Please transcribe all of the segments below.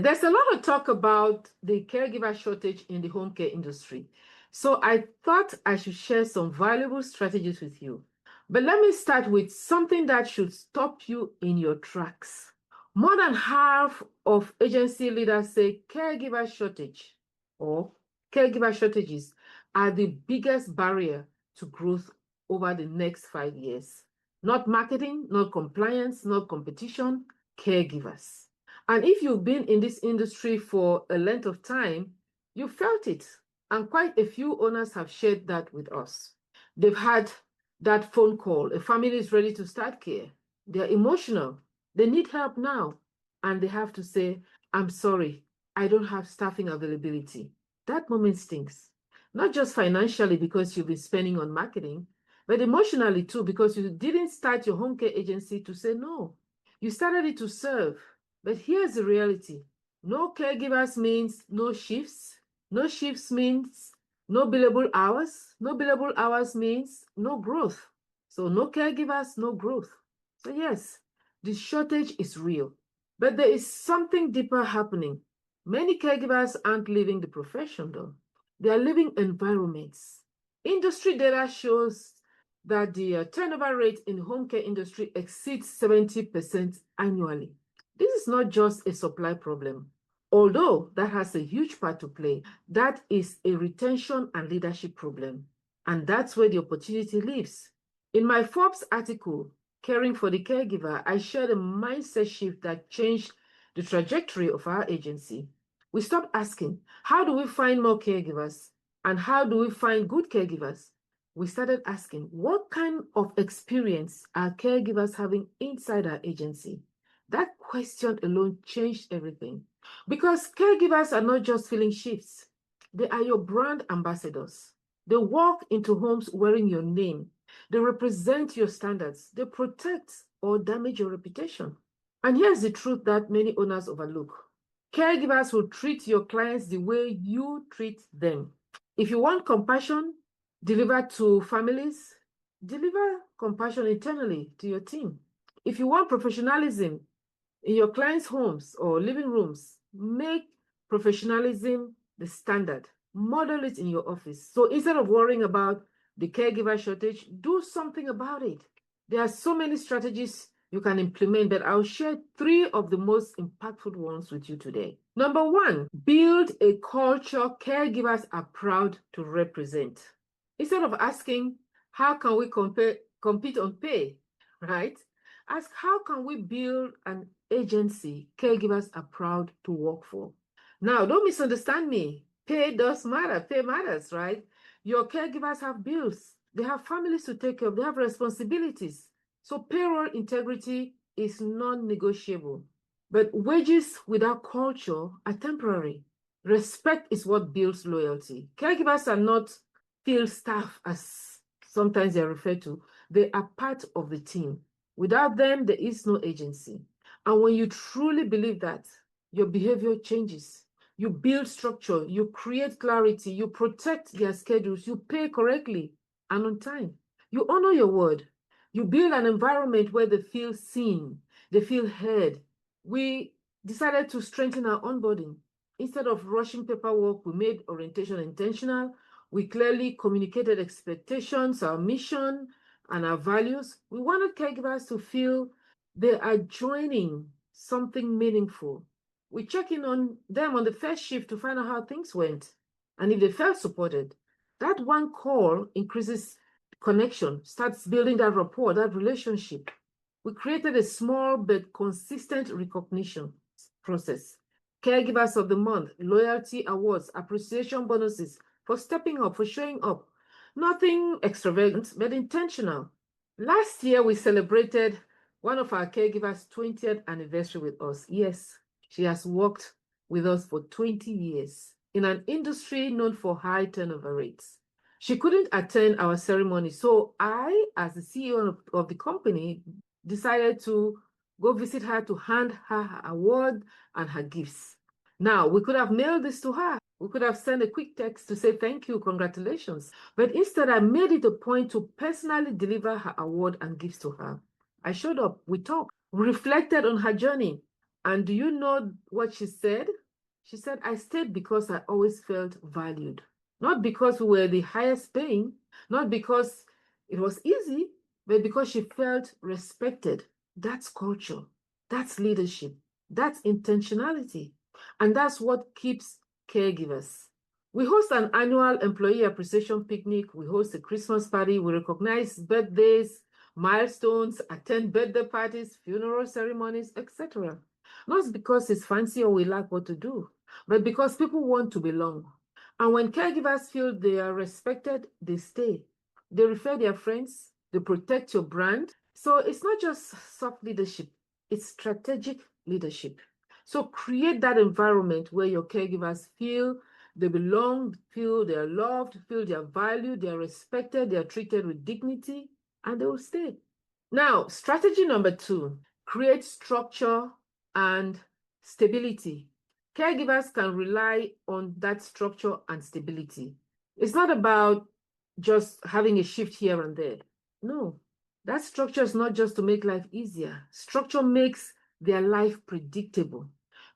There's a lot of talk about the caregiver shortage in the home care industry. So I thought I should share some valuable strategies with you. But let me start with something that should stop you in your tracks. More than half of agency leaders say caregiver shortage or caregiver shortages are the biggest barrier to growth over the next 5 years. Not marketing, not compliance, not competition, caregivers. And if you've been in this industry for a length of time, you felt it. And quite a few owners have shared that with us. They've had that phone call. A family is ready to start care. They're emotional. They need help now. And they have to say, I'm sorry, I don't have staffing availability. That moment stinks. Not just financially because you've been spending on marketing, but emotionally too, because you didn't start your home care agency to say no. You started it to serve. But here's the reality. No caregivers means no shifts. No shifts means no billable hours. No billable hours means no growth. So no caregivers, no growth. So yes, the shortage is real. But there is something deeper happening. Many caregivers aren't leaving the profession though. They are leaving environments. Industry data shows that the turnover rate in the home care industry exceeds 70% annually. This is not just a supply problem, although that has a huge part to play. That is a retention and leadership problem. And that's where the opportunity lives. In my Forbes article, Caring for the Caregiver, I shared a mindset shift that changed the trajectory of our agency. We stopped asking, how do we find more caregivers? And how do we find good caregivers? We started asking, what kind of experience are caregivers having inside our agency? That question alone changed everything. Because caregivers are not just filling shifts, they are your brand ambassadors. They walk into homes wearing your name. They represent your standards. They protect or damage your reputation. And here's the truth that many owners overlook. Caregivers will treat your clients the way you treat them. If you want compassion delivered to families, deliver compassion internally to your team. If you want professionalism in your clients' homes or living rooms, make professionalism the standard. Model it in your office. So instead of worrying about the caregiver shortage, do something about it. There are so many strategies you can implement, but I'll share 3 of the most impactful ones with you today. Number 1, build a culture caregivers are proud to represent. Instead of asking, how can we compete on pay, right? Ask, how can we build an agency caregivers are proud to work for? Now, don't misunderstand me. Pay does matter. Pay matters, right? Your caregivers have bills. They have families to take care of. They have responsibilities. So payroll integrity is non-negotiable. But wages without culture are temporary. Respect is what builds loyalty. Caregivers are not field staff, as sometimes they're referred to. They are part of the team. Without them, there is no agency. And when you truly believe that, your behavior changes. You build structure, you create clarity, you protect their schedules, you pay correctly and on time. You honor your word. You build an environment where they feel seen, they feel heard. We decided to strengthen our onboarding. Instead of rushing paperwork, we made orientation intentional. We clearly communicated expectations, our mission, and our values. We wanted caregivers to feel they are joining something meaningful. We check in on them on the first shift to find out how things went. And if they felt supported, that one call increases connection, starts building that rapport, that relationship. We created a small but consistent recognition process. Caregivers of the month, loyalty awards, appreciation bonuses for stepping up, for showing up. Nothing extravagant, but intentional. Last year, we celebrated one of our caregivers' 20th anniversary with us. Yes, she has worked with us for 20 years in an industry known for high turnover rates. She couldn't attend our ceremony, so I, as the CEO of the company, decided to go visit her to hand her her award and her gifts. Now, we could have mailed this to her. We could have sent a quick text to say thank you, congratulations. But instead, I made it a point to personally deliver her award and gifts to her. I showed up, we talked, reflected on her journey. And do you know what she said? She said, I stayed because I always felt valued. Not because we were the highest paying, not because it was easy, but because she felt respected. That's culture. That's leadership. That's intentionality. And that's what keeps caregivers. We host an annual employee appreciation picnic. We host a Christmas party. We recognize birthdays, milestones, attend birthday parties, funeral ceremonies, etc. Not because it's fancy or we lack what to do, but because people want to belong. And when caregivers feel they are respected, they stay. They refer their friends, they protect your brand. So it's not just soft leadership, it's strategic leadership. So create that environment where your caregivers feel they belong, feel they are loved, feel they are valued, they are respected, they are treated with dignity, and they will stay. Now, strategy number 2, create structure and stability. Caregivers can rely on that structure and stability. It's not about just having a shift here and there. No, that structure is not just to make life easier. Structure makes their life predictable.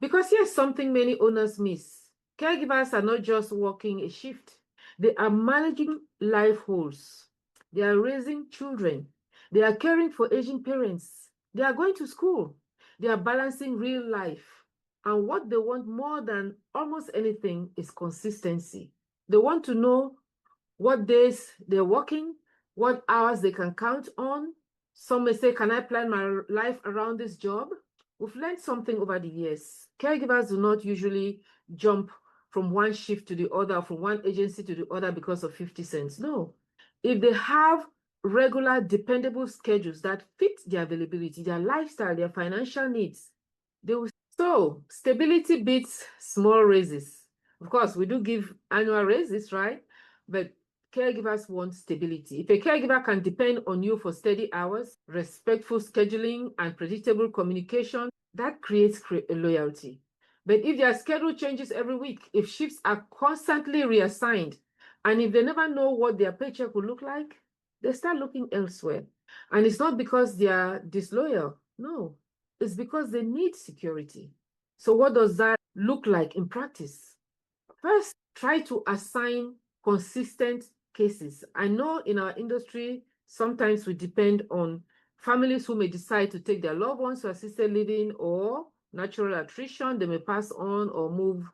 Because here's something many owners miss. Caregivers are not just working a shift. They are managing life holes. They are raising children. They are caring for aging parents. They are going to school. They are balancing real life. And what they want more than almost anything is consistency. They want to know what days they're working, what hours they can count on. Some may say, can I plan my life around this job? We've learned something over the years. Caregivers do not usually jump from one shift to the other, from one agency to the other because of 50 cents. No. If they have regular, dependable schedules that fit their availability, their lifestyle, their financial needs, they will. So, stability beats small raises. Of course, we do give annual raises, right? But caregivers want stability. If a caregiver can depend on you for steady hours, respectful scheduling, and predictable communication, that creates loyalty. But if their schedule changes every week, if shifts are constantly reassigned, and if they never know what their paycheck will look like, they start looking elsewhere. And it's not because they are disloyal. No, it's because they need security. So what does that look like in practice? First, try to assign consistent cases. I know in our industry, sometimes we depend on families who may decide to take their loved ones to assisted living or natural attrition. They may pass on or move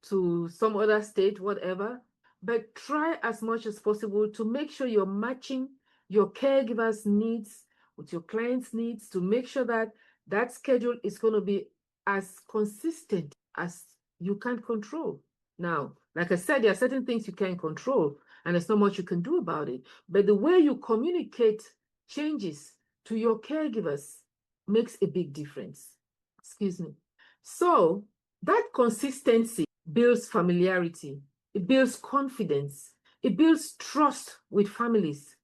to some other state, whatever. But try as much as possible to make sure you're matching your caregiver's needs with your client's needs to make sure that that schedule is going to be as consistent as you can control. Now, like I said, there are certain things you can't control, and there's not much you can do about it. But the way you communicate changes to your caregivers makes a big difference. Excuse me. So that consistency builds familiarity. It builds confidence. It builds trust with families.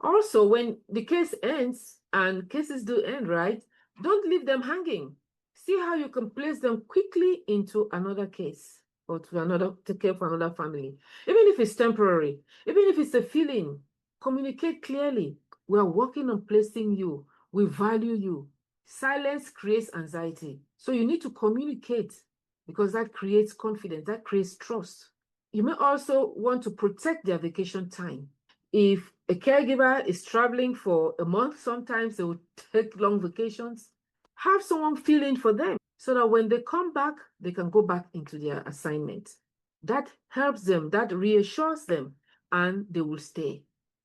Also, when the case ends, and cases do end, right? Don't leave them hanging. See how you can place them quickly into another case or to another, take care for another family. Even if it's temporary, even if it's a feeling, communicate clearly. We're working on placing you. We value you. Silence creates anxiety. So you need to communicate because that creates confidence, that creates trust. You may also want to protect their vacation time. If a caregiver is traveling for a month, sometimes they will take long vacations. Have someone fill in for them so that when they come back, they can go back into their assignment. That helps them, that reassures them, and they will stay.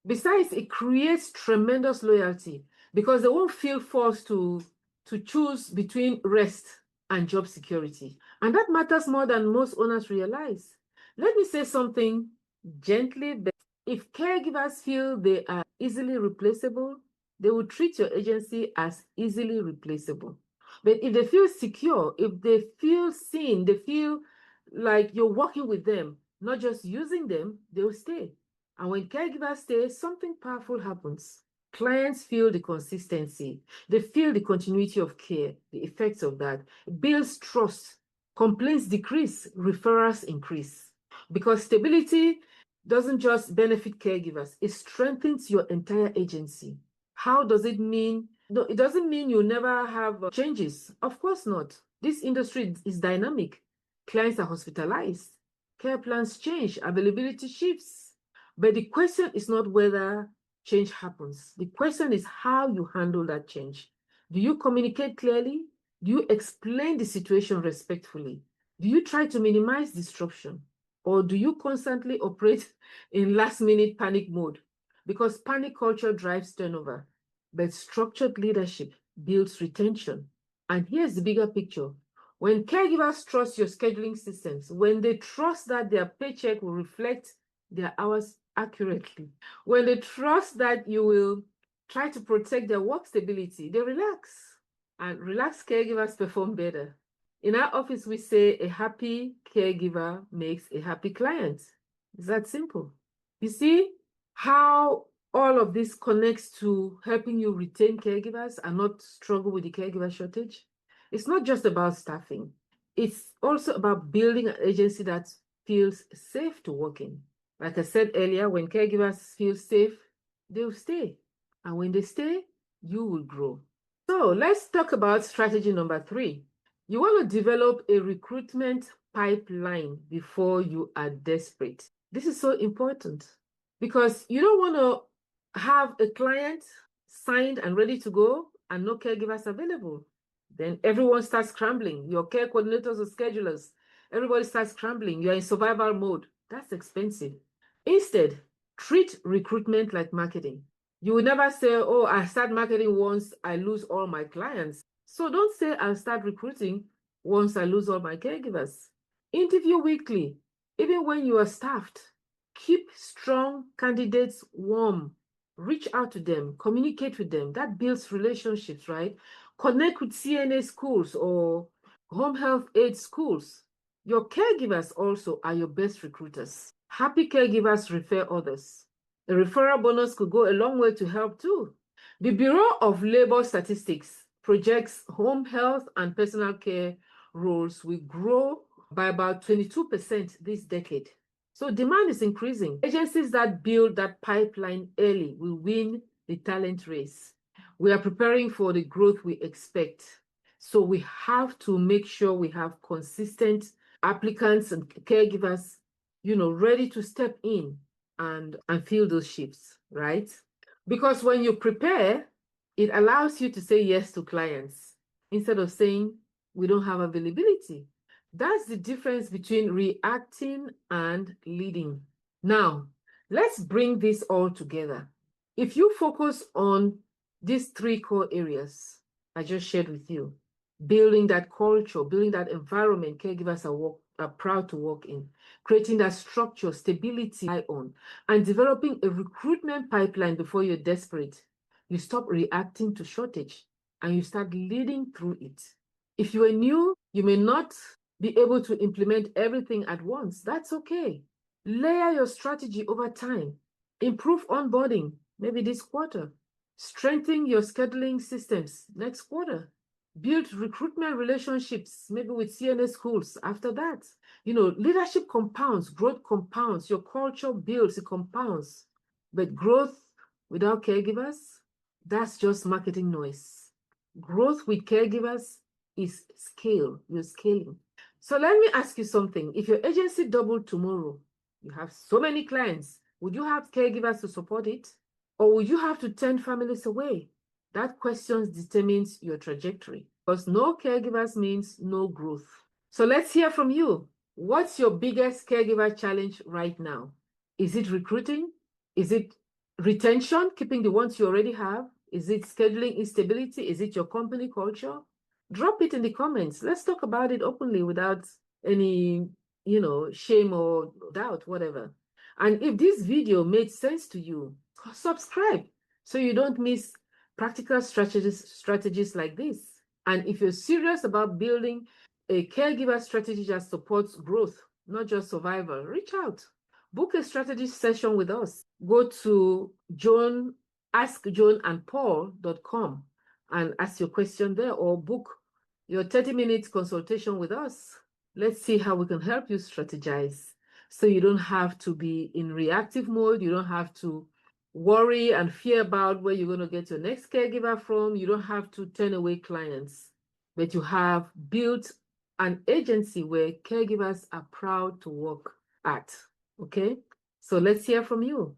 Besides, it creates tremendous loyalty because they won't feel forced to choose between rest and job security. And that matters more than most owners realize. Let me say something gently, but if caregivers feel they are easily replaceable, they will treat your agency as easily replaceable. But if they feel secure, if they feel seen, they feel like you're working with them, not just using them, they'll stay. And when caregivers stay, something powerful happens. Clients feel the consistency. They feel the continuity of care, the effects of that. It builds trust. Complaints decrease, referrals increase. Because stability doesn't just benefit caregivers, it strengthens your entire agency. How does it mean? No, it doesn't mean you never have changes. Of course not. This industry is dynamic. Clients are hospitalized. Care plans change. Availability shifts. But the question is not whether change happens. The question is how you handle that change. Do you communicate clearly? Do you explain the situation respectfully? Do you try to minimize disruption? Or do you constantly operate in last-minute panic mode? Because panic culture drives turnover, but structured leadership builds retention. And here's the bigger picture. When caregivers trust your scheduling systems, when they trust that their paycheck will reflect their hours accurately, when they trust that you will try to protect their work stability, they relax. And relaxed caregivers perform better. In our office, we say a happy caregiver makes a happy client. It's that simple. You see how all of this connects to helping you retain caregivers and not struggle with the caregiver shortage? It's not just about staffing. It's also about building an agency that feels safe to work in. Like I said earlier, when caregivers feel safe, they'll stay. And when they stay, you will grow. So let's talk about strategy number 3. You want to develop a recruitment pipeline before you are desperate. This is so important because you don't want to have a client signed and ready to go and no caregivers available. Then everyone starts scrambling. Your care coordinators or schedulers, everybody starts scrambling. You're in survival mode. That's expensive. Instead, treat recruitment like marketing. You will never say, oh, I start marketing once I lose all my clients. So don't say I'll start recruiting once I lose all my caregivers. Interview weekly, even when you are staffed. Keep strong candidates warm. Reach out to them, communicate with them. That builds relationships, right? Connect with CNA schools or home health aid schools. Your caregivers also are your best recruiters. Happy caregivers refer others. A referral bonus could go a long way to help too. The Bureau of Labor Statistics projects home health and personal care roles will grow by about 22% this decade. So demand is increasing. Agencies that build that pipeline early will win the talent race. We are preparing for the growth we expect. So we have to make sure we have consistent applicants and caregivers, ready to step in and fill those shifts, right? Because when you prepare, it allows you to say yes to clients instead of saying we don't have availability. That's the difference between reacting and leading. Now, let's bring this all together. If you focus on these 3 core areas I just shared with you, building that culture, building that environment caregivers are proud to work in, creating that structure, stability on, and developing a recruitment pipeline before you're desperate, you stop reacting to shortage and you start leading through it. If you are new, you may not be able to implement everything at once. That's okay. Layer your strategy over time. Improve onboarding, maybe this quarter. Strengthen your scheduling systems next quarter. Build recruitment relationships, maybe with CNA schools after that. Leadership compounds, growth compounds, your culture builds, it compounds. But growth without caregivers, that's just marketing noise. Growth with caregivers is scale, you're scaling. So let me ask you something. If your agency doubled tomorrow, you have so many clients, would you have caregivers to support it? Or would you have to turn families away? That question determines your trajectory, because no caregivers means no growth. So let's hear from you. What's your biggest caregiver challenge right now? Is it recruiting? Is it retention, keeping the ones you already have? Is it scheduling instability? Is it your company culture? Drop it in the comments. Let's talk about it openly without any, shame or doubt, whatever. And if this video made sense to you, subscribe so you don't miss practical strategies like this. And if you're serious about building a caregiver strategy that supports growth, not just survival, reach out. Book a strategy session with us. Go to askjoanandpaul.com and ask your question there, or book your 30-minute consultation with us. Let's see how we can help you strategize so you don't have to be in reactive mode. You don't have to worry and fear about where you're going to get your next caregiver from. You don't have to turn away clients. but you have built an agency where caregivers are proud to work at. Okay, so let's hear from you.